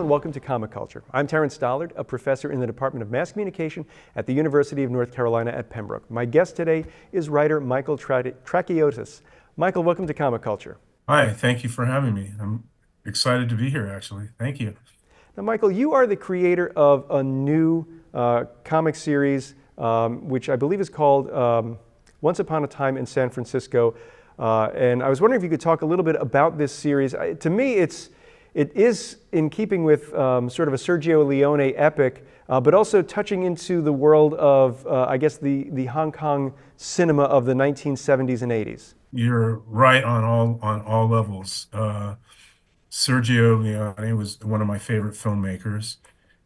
and welcome to Comic Culture. I'm Terrence Dollard, a professor in the Department of Mass Communication at the University of North Carolina at Pembroke. My guest today is writer Michael Trachiotis. Michael, welcome to Comic Culture. Hi, thank you for having me. I'm excited to be here, actually. Thank you. Now, Michael, you are the creator of a new comic series, which I believe is called Once Upon a Time in San Francisco. And I was wondering if you could talk a little bit about this series. To me, it is in keeping with sort of a Sergio Leone epic, but also touching into the world of, I guess, the Hong Kong cinema of the 1970s and 80s. You're right on all levels. Sergio Leone was one of my favorite filmmakers,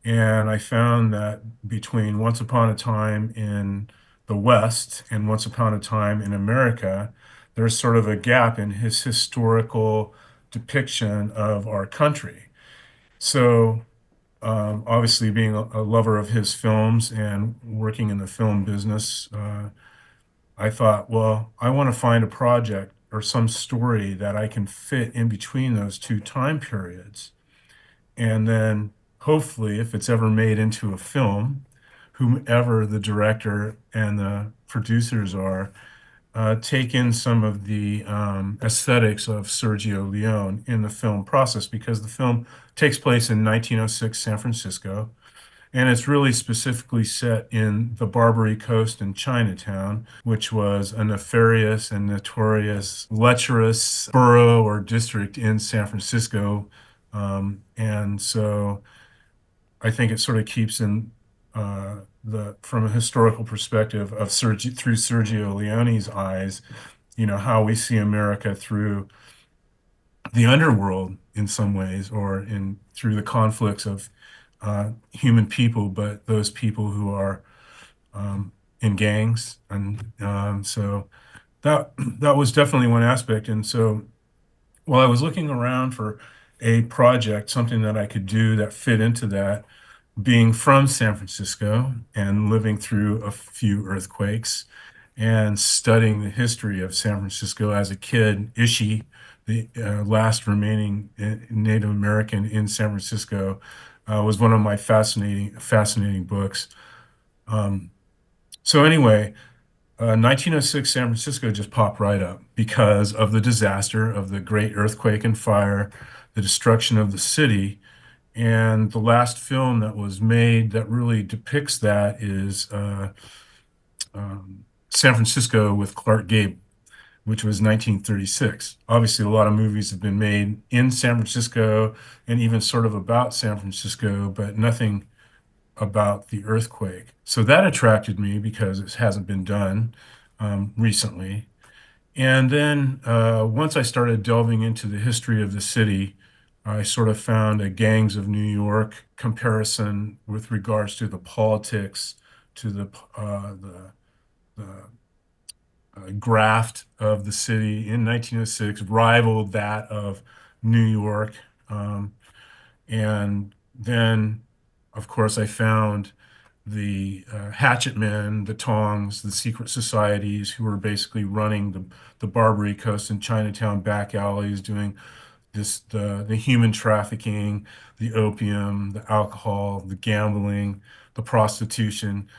and I found that between Once Upon a Time in the West and Once Upon a Time in America, there's sort of a gap in his historical depiction of our country. So, obviously, being a lover of his films and working in the film business, I thought, well, I want to find a project or some story that I can fit in between those two time periods. And then hopefully, if it's ever made into a film, whomever the director and the producers are, take in some of the aesthetics of Sergio Leone in the film process because the film takes place in 1906 San Francisco. And it's really specifically set in the Barbary Coast in Chinatown, which was a nefarious and notorious lecherous borough or district in San Francisco. And so I think it sort of keeps in from a historical perspective of through Sergio Leone's eyes, how we see America through the underworld in some ways, or through the conflicts of human people, but those people who are in gangs, and so that was definitely one aspect. And so, while I was looking around for a project, something that I could do that fit into that, being from San Francisco and living through a few earthquakes and studying the history of San Francisco as a kid, Ishi, the last remaining Native American in San Francisco, was one of my fascinating books. Um, so anyway, 1906 San Francisco just popped right up because of the disaster of the great earthquake and fire, the destruction of the city. And the last film that was made that really depicts that is San Francisco with Clark Gable, which was 1936. Obviously, a lot of movies have been made in San Francisco and even sort of about San Francisco, but nothing about the earthquake. So that attracted me because it hasn't been done recently. And then once I started delving into the history of the city, I sort of found a Gangs of New York comparison with regards to the politics, to the graft of the city in 1906 rivaled that of New York. And then, of course, I found the hatchet men, the Tongs, the secret societies who were basically running the Barbary Coast and Chinatown back alleys, doing the human trafficking, the opium, the alcohol, the gambling, the prostitution,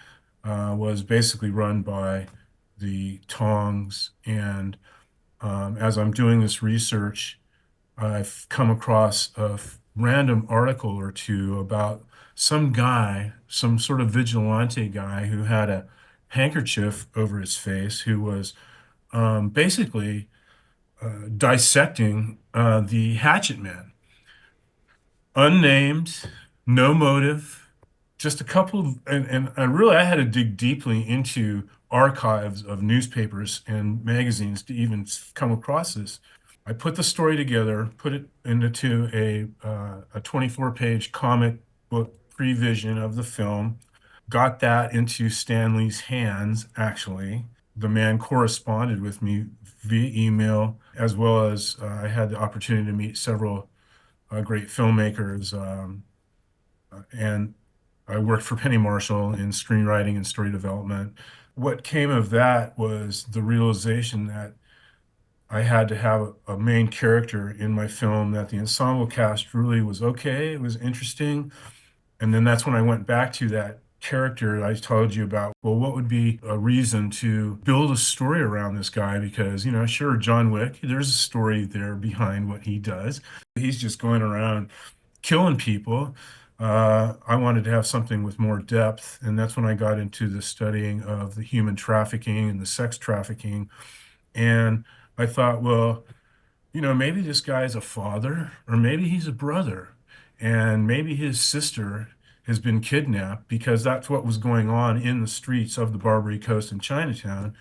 was basically run by the Tongs. And as I'm doing this research, I've come across a random article or two about some guy, some sort of vigilante guy who had a handkerchief over his face, who was basically dissecting the hatchet man. Unnamed, no motive, just a couple, and I had to dig deeply into archives of newspapers and magazines to even come across this. I put the story together, put it into a 24-page comic book prevision of the film, got that into Stanley's hands, actually. The man corresponded with me via email, as well as I had the opportunity to meet several great filmmakers. And I worked for Penny Marshall in screenwriting and story development. What came of that was the realization that I had to have a main character in my film that the ensemble cast really was okay. It was interesting. And then that's when I went back to that character I told you about. Well, what would be a reason to build a story around this guy? Because, sure, John Wick, there's a story there behind what he does. He's just going around killing people. I wanted to have something with more depth. And that's when I got into the studying of the human trafficking and the sex trafficking. And I thought, well, maybe this guy's a father, or maybe he's a brother, and maybe his sister has been kidnapped because that's what was going on in the streets of the Barbary Coast in Chinatown.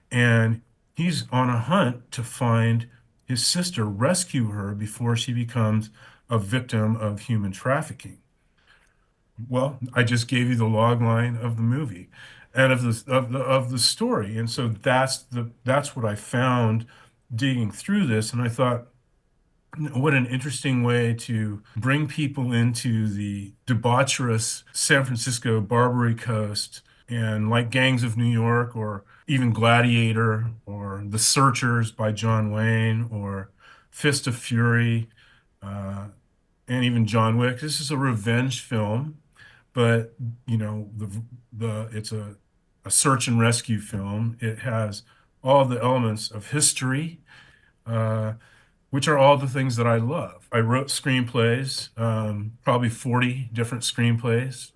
And he's on a hunt to find his sister, rescue her before she becomes a victim of human trafficking. Well, I just gave you the log line of the movie and of the story. And so that's what I found digging through this. And I thought, what an interesting way to bring people into the debaucherous San Francisco Barbary Coast and like Gangs of New York or even Gladiator or The Searchers by John Wayne or Fist of Fury, uh, and even John Wick. This is a revenge film, but it's a search and rescue film. It has all the elements of history, uh, which are all the things that I love. I wrote screenplays, probably 40 different screenplays,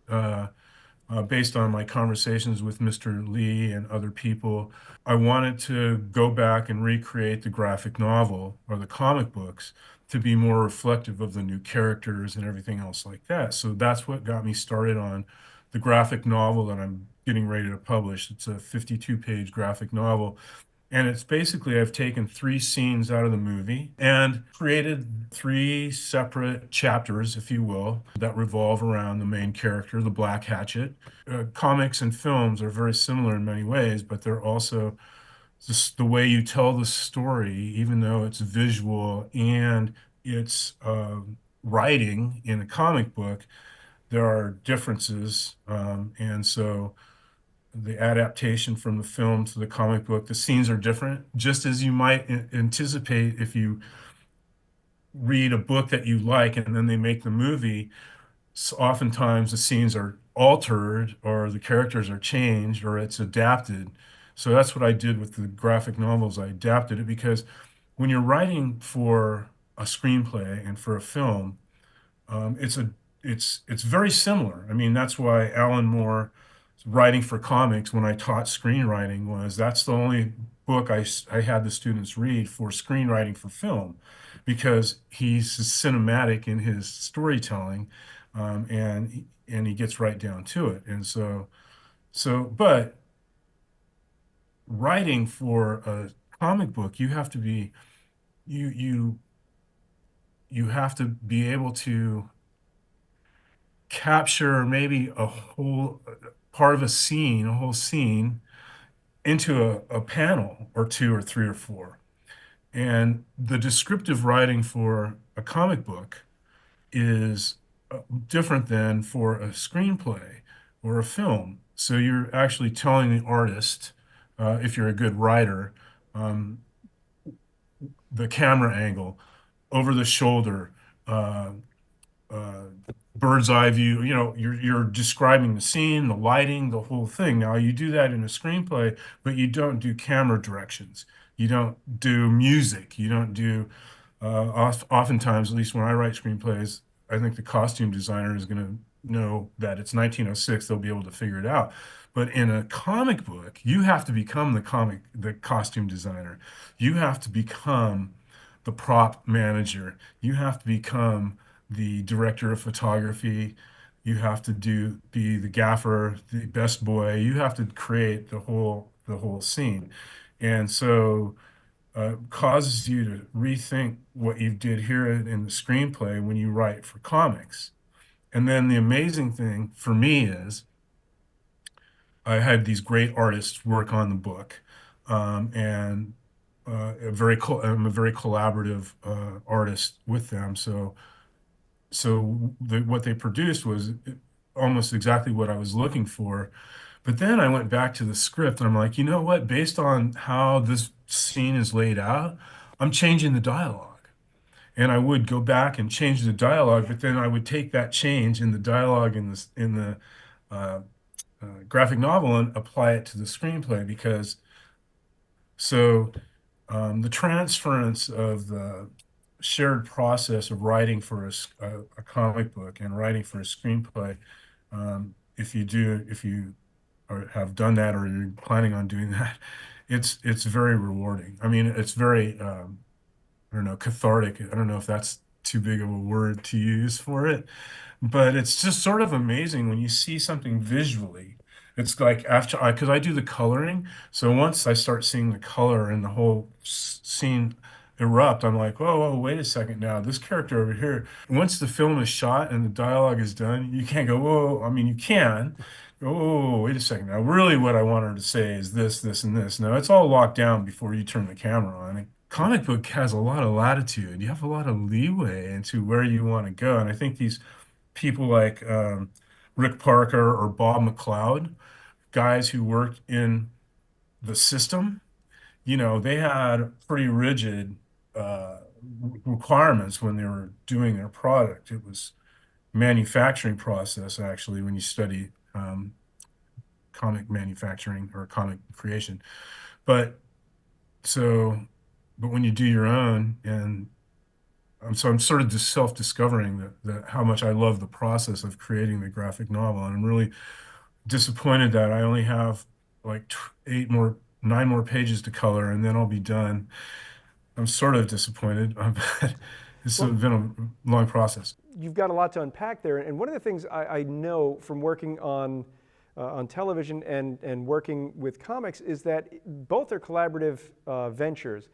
based on my conversations with Mr. Lee and other people. I wanted to go back and recreate the graphic novel or the comic books to be more reflective of the new characters and everything else like that. So that's what got me started on the graphic novel that I'm getting ready to publish. It's a 52-page graphic novel. And it's basically, I've taken three scenes out of the movie and created three separate chapters, if you will, that revolve around the main character, the Black Hatchet. Comics and films are very similar in many ways, but they're also just the way you tell the story, even though it's visual and it's writing in a comic book, there are differences. And so the adaptation from the film to the comic book, the scenes are different, just as you might anticipate if you read a book that you like and then they make the movie. Oftentimes the scenes are altered or the characters are changed or it's adapted. So that's what I did with the graphic novels. I adapted it because when you're writing for a screenplay and for a film, it's a it's very similar. I mean, that's why Alan Moore writing for comics when I taught screenwriting was that's the only book I had the students read for screenwriting for film because he's cinematic in his storytelling, and he gets right down to it. And but writing for a comic book, you you you have to be able to capture maybe a whole part of a scene, a whole scene into a panel or two or three or four. And the descriptive writing for a comic book is different than for a screenplay or a film. So you're actually telling the artist, if you're a good writer, um, the camera angle, over the shoulder, uh, uh, bird's eye view. You're describing the scene, the lighting, the whole thing. Now you do that in a screenplay, but you don't do camera directions. You don't do music. You don't do oftentimes, at least when I write screenplays, I think the costume designer is going to know that it's 1906. They'll be able to figure it out. But in a comic book, you have to become the costume designer. You have to become the prop manager. You have to become the director of photography. You have to be the gaffer, the best boy. You have to create the whole scene. And so causes you to rethink what you did here in the screenplay when you write for comics. And then the amazing thing for me is I had these great artists work on the book, and I'm a very collaborative artist with them. So what they produced was almost exactly what I was looking for. But then I went back to the script and I'm like, you know what? Based on how this scene is laid out, I'm changing the dialogue. And I would go back and change the dialogue, but then I would take that change in the dialogue in the uh, graphic novel and apply it to the screenplay because so the transference of the shared process of writing for a comic book and writing for a screenplay, if you have done that or you're planning on doing that, it's very rewarding. I mean, it's very I don't know, cathartic. I don't know if that's too big of a word to use for it, but it's just sort of amazing when you see something visually. It's like after because I do the coloring, so once I start seeing the color and the whole scene erupt, I'm like, whoa, whoa, wait a second now. This character over here, once the film is shot and the dialogue is done, you can't go, whoa. I mean, you can. Go, whoa, wait a second now. Really, what I want her to say is this, this, and this. No, it's all locked down before you turn the camera on. A comic book has a lot of latitude. You have a lot of leeway into where you want to go. And I think these people like Rick Parker or Bob McLeod, guys who worked in the system, they had pretty rigid uh, requirements when they were doing their product. It was manufacturing process, actually, when you study comic manufacturing or comic creation. But so, but when you do your own, and I'm sort of just self-discovering that how much I love the process of creating the graphic novel, and I'm really disappointed that I only have like 9 more pages to color, and then I'll be done. I'm sort of disappointed, but it's Well, been a long process. you've got a lot to unpack there. And one of the things I know from working on television and working with comics is that both are collaborative ventures.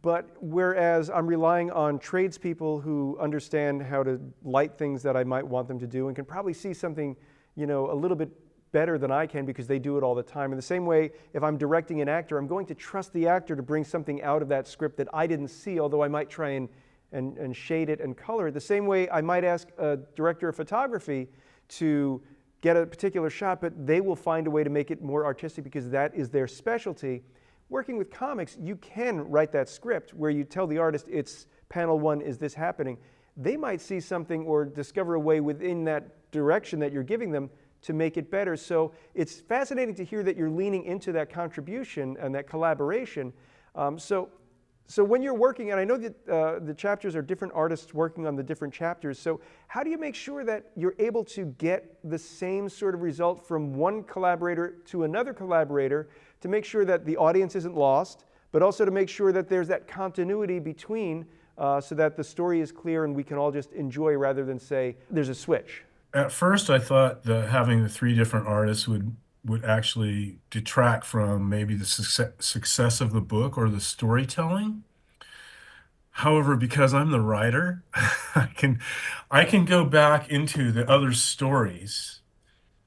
But whereas I'm relying on tradespeople who understand how to light things that I might want them to do and can probably see something, a little bit better than I can because they do it all the time. In the same way, if I'm directing an actor, I'm going to trust the actor to bring something out of that script that I didn't see, although I might try and shade it and color it. The same way I might ask a director of photography to get a particular shot, but they will find a way to make it more artistic because that is their specialty. Working with comics, you can write that script where you tell the artist it's panel 1 is this happening. They might see something or discover a way within that direction that you're giving them to make it better. So it's fascinating to hear that you're leaning into that contribution and that collaboration. So when you're working, and I know that the chapters are different artists working on the different chapters, so how do you make sure that you're able to get the same sort of result from one collaborator to another collaborator to make sure that the audience isn't lost, but also to make sure that there's that continuity between so that the story is clear and we can all just enjoy rather than say there's a switch? At first, I thought that having the 3 different artists would actually detract from maybe the success of the book or the storytelling. However, because I'm the writer, I can go back into the other stories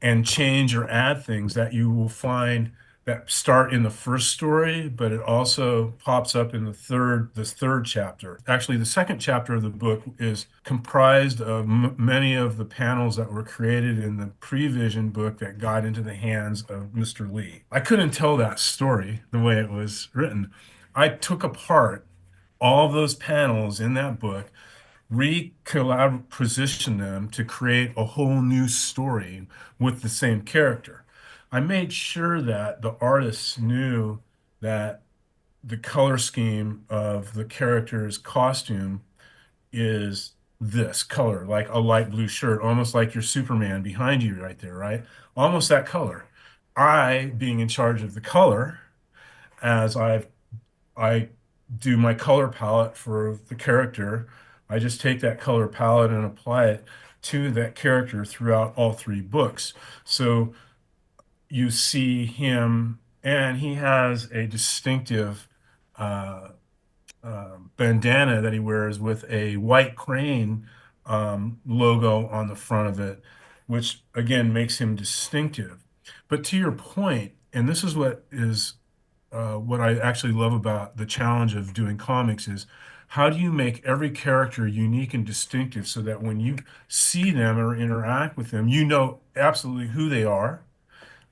and change or add things that you will find that start in the first story, but it also pops up in the third chapter. Actually, the second chapter of the book is comprised of many of the panels that were created in the Prevision book that got into the hands of Mr. Lee. I couldn't tell that story the way it was written. I took apart all of those panels in that book, position them to create a whole new story with the same character. I made sure that the artists knew that the color scheme of the character's costume is this color, like a light blue shirt, almost like your Superman behind you right there, right? Almost that color. I, being in charge of the color, as I do my color palette for the character. I just take that color palette and apply it to that character throughout all 3 books. So you see him, and he has a distinctive uh, bandana that he wears with a white crane logo on the front of it, which again makes him distinctive. But to your point, and this is what I actually love about the challenge of doing comics is how do you make every character unique and distinctive so that when you see them or interact with them, you know absolutely who they are,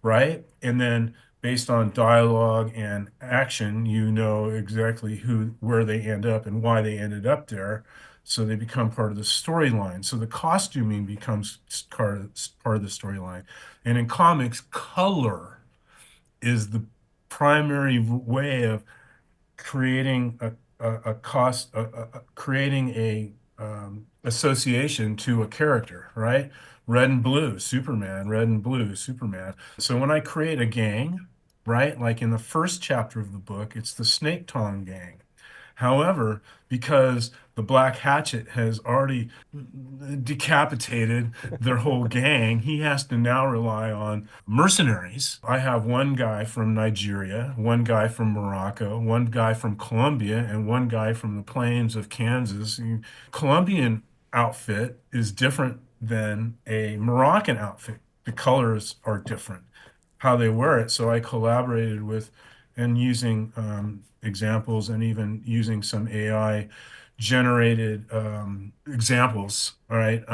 right? And then based on dialogue and action, you know exactly where they end up and why they ended up there. So they become part of the storyline. So the costuming becomes part of the storyline. And in comics, color is the primary way of creating a cost creating a association to a character, right? Red and blue, Superman, red and blue, Superman. So when I create a gang, right, like in the first chapter of the book, it's the Snake Tongue gang. However, because the Black Hatchet has already decapitated their whole gang, he has to now rely on mercenaries. I have one guy from Nigeria, one guy from Morocco, one guy from Colombia, and one guy from the plains of Kansas. The Colombian outfit is different than a Moroccan outfit. The colors are different, how they wear it. So I collaborated with and using examples and even using some AI generated examples, all right,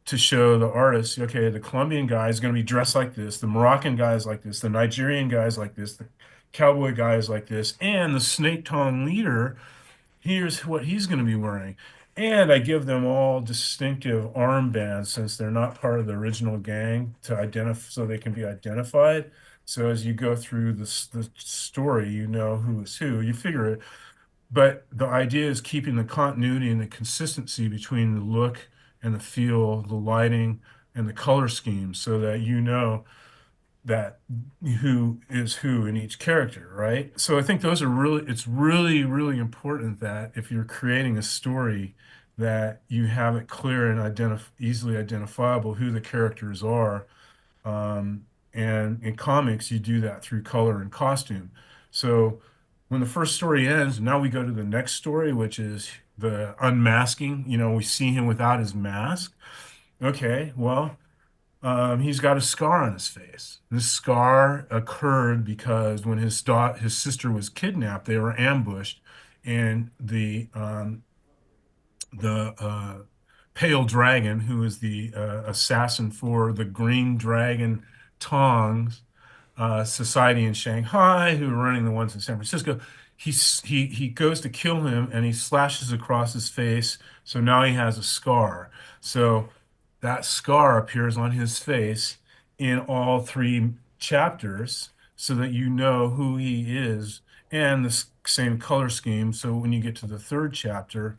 to show the artist, okay, the Colombian guy is going to be dressed like this, the Moroccan guy is like this, the Nigerian guy is like this, the cowboy guy is like this, and the snake tongue leader, here's what he's going to be wearing. And I give them all distinctive armbands since they're not part of the original gang to identify so they can be identified. So as you go through the story, you know who is who. You figure it. But the idea is keeping the continuity and the consistency between the look and the feel, the lighting and the color scheme so that you know that who is who in each character, right? So I think those are it's really, really important that if you're creating a story, that you have it clear and easily identifiable who the characters are. And in comics, you do that through color and costume. So when the first story ends, now we go to the next story, which is the unmasking. You know, we see him without his mask. Okay, well, he's got a scar on his face. This scar occurred because when his sister was kidnapped, they were ambushed, and the Pale Dragon, who is the assassin for the Green Dragon Tongs society in Shanghai, who are running the ones in San Francisco. He goes to kill him and he slashes across his face. So now he has a scar. So that scar appears on his face in all three chapters so that you know who he is and the same color scheme. So when you get to the third chapter,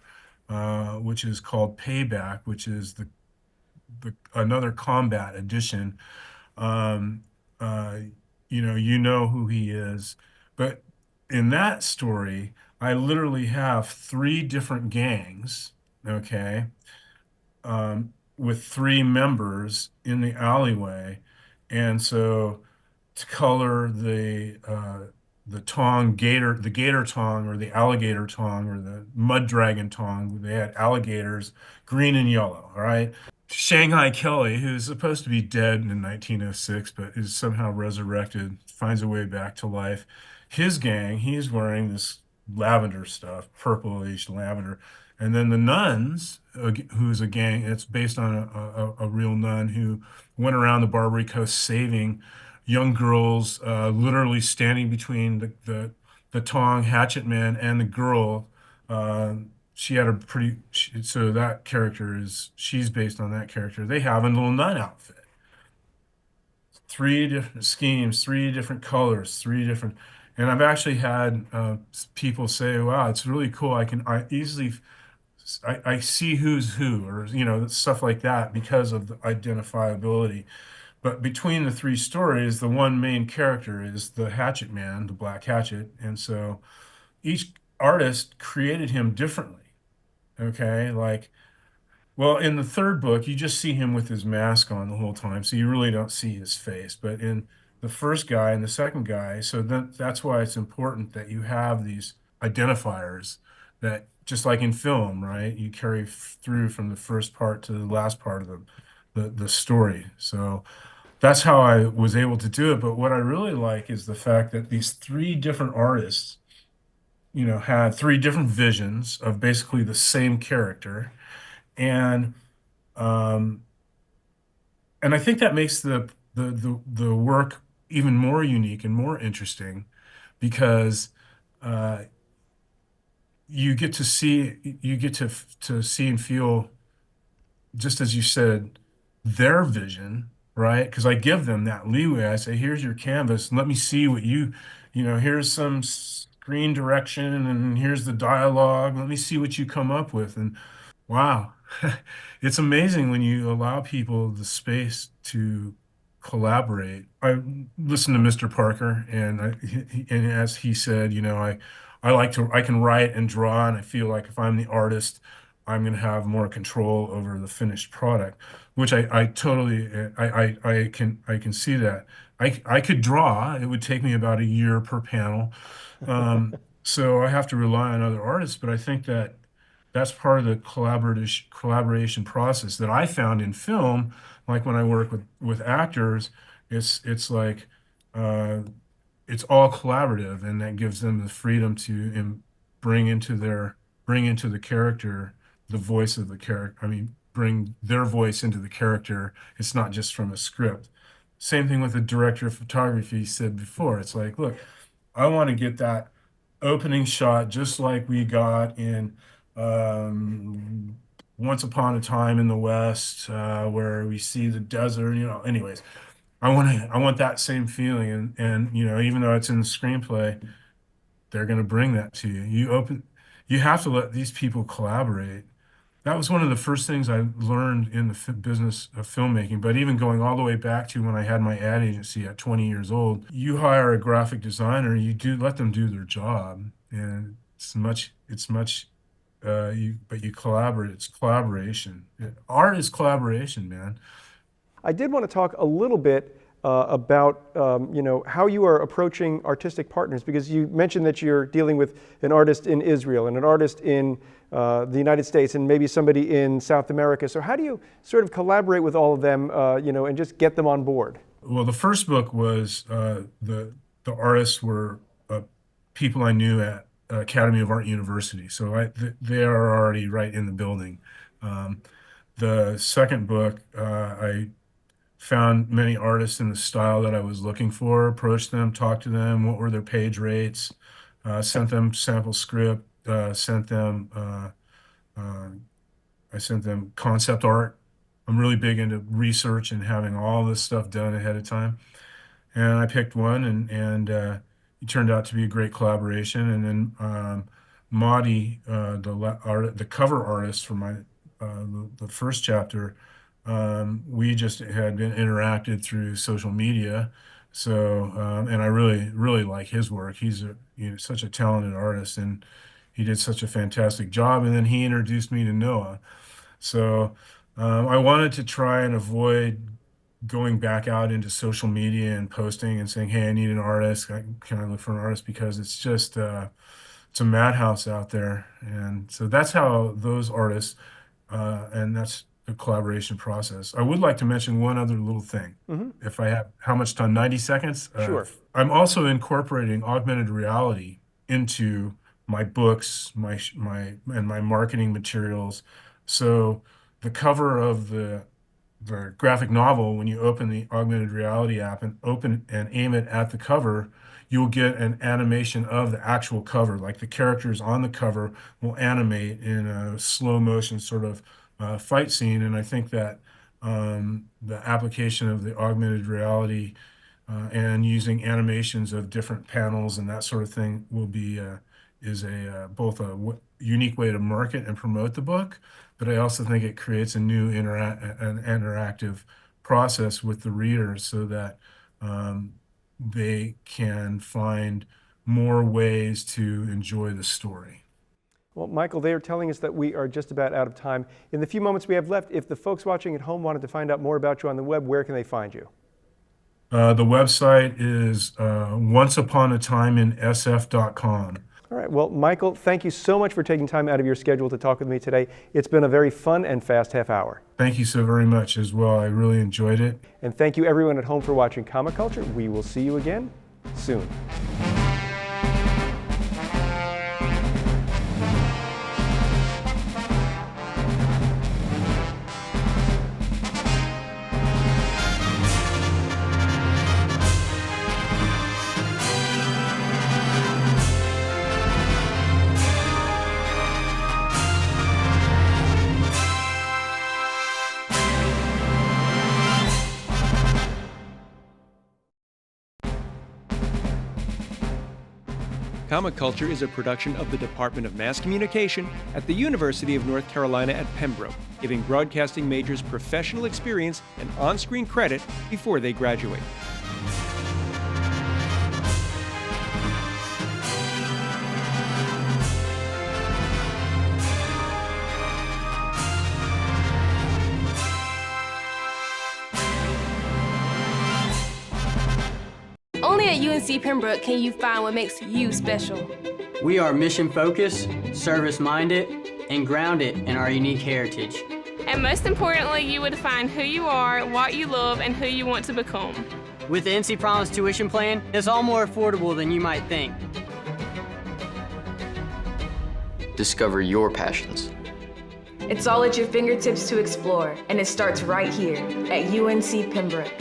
which is called Payback, which is the another combat edition, um, uh, you know who he is. But in that story, I literally have three different gangs, okay, with three members in the alleyway. And so to color the tong gator, the gator tong or the alligator tong or the mud dragon tong, they had alligators, green and yellow, all right? Shanghai Kelly, who's supposed to be dead in 1906, but is somehow resurrected, finds a way back to life. His gang, he's wearing this lavender stuff, purplish lavender. And then the nuns, who's a gang, it's based on a real nun who went around the Barbary Coast saving young girls, literally standing between the Tong hatchet man and the girl. Uh, she had a so that character she's based on that character. They have a little nun outfit, three different schemes, three different colors, three different, and I've actually had people say, wow, it's really cool. I easily, I see who's who, or, stuff like that because of the identifiability. But between the three stories, the one main character is the Hatchet Man, the Black Hatchet. And so each artist created him differently. Okay. Like, well, in the third book, you just see him with his mask on the whole time, so you really don't see his face. But in the first guy and the second guy, so that's why it's important that you have these identifiers that, just like in film, right? You carry through from the first part to the last part of the story. So that's how I was able to do it. But what I really like is the fact that these three different artists, had three different visions of basically the same character. And um, and I think that makes the work even more unique and more interesting because uh, you get to see and feel, just as you said, their vision, right? Because I give them that leeway. I say, here's your canvas, and let me see what here's some screen direction, and here's the dialogue. Let me see what you come up with. And wow. It's amazing when you allow people the space to collaborate. I listened to Mr. Parker, and and as he said, I can write and draw, and I feel like if I'm the artist, I'm going to have more control over the finished product, which I totally, I can see that. I could draw. It would take me about a year per panel. So I have to rely on other artists, but I think that that's part of the collaboration process that I found in film. Like when I work with actors, it's like uh, it's all collaborative, and that gives them the freedom to bring into their bring into the character the voice of the character. I mean, bring their voice into the character. It's not just from a script. Same thing with the director of photography said before. It's like, look, I want to get that opening shot just like we got in um, Once Upon a Time in the West, where we see the desert. Anyways, I want that same feeling, and even though it's in the screenplay, they're going to bring that to you. You have to let these people collaborate. That was one of the first things I learned in the business of filmmaking. But even going all the way back to when I had my ad agency at 20 years old, you hire a graphic designer, you do let them do their job, and but you collaborate. It's collaboration. Art is collaboration, man. I did want to talk a little bit about how you are approaching artistic partners, because you mentioned that you're dealing with an artist in Israel and an artist in the United States and maybe somebody in South America. So how do you sort of collaborate with all of them, and just get them on board? Well, the first book was the artists were people I knew at Academy of Art University, so they are already right in the building. Um, the second book, I found many artists in the style that I was looking for, approached them, talked to them, what were their page rates, sent them sample script, uh, I sent them concept art. I'm really big into research and having all this stuff done ahead of time. And I picked one, and it turned out to be a great collaboration. And then Maudie, the cover artist for the first chapter, we just had been interacted through social media. So, and I really, really like his work. He's such a talented artist, and he did such a fantastic job. And then he introduced me to Noah. So, I wanted to try and avoid going back out into social media and posting and saying, "Hey, I need an artist. Can I look for an artist?" Because it's a madhouse out there. And so that's how those artists, and that's the collaboration process. I would like to mention one other little thing. Hmm. If I have, how much time? 90 seconds? Sure. I'm also incorporating augmented reality into my books, and my marketing materials. So the cover of the graphic novel, when you open the augmented reality app and open and aim it at the cover, you'll get an animation of the actual cover. Like the characters on the cover will animate in a slow motion sort of fight scene. And I think that the application of the augmented reality and using animations of different panels and that sort of thing will be is a both a unique way to market and promote the book, but I also think it creates a new an interactive process with the readers so that um, they can find more ways to enjoy the story. Well, Michael, they are telling us that we are just about out of time. In the few moments we have left, if the folks watching at home wanted to find out more about you on the web, where can they find you? The website is onceuponatimeinsf.com. All right. Well, Michael, thank you so much for taking time out of your schedule to talk with me today. It's been a very fun and fast half hour. Thank you so very much as well. I really enjoyed it. And thank you everyone at home for watching Comic Culture. We will see you again soon. Comic Culture is a production of the Department of Mass Communication at the University of North Carolina at Pembroke, giving broadcasting majors professional experience and on-screen credit before they graduate. Only at UNC Pembroke can you find what makes you special. We are mission-focused, service-minded, and grounded in our unique heritage. And most importantly, you will define who you are, what you love, and who you want to become. With the NC Promise tuition plan, it's all more affordable than you might think. Discover your passions. It's all at your fingertips to explore, and it starts right here at UNC Pembroke.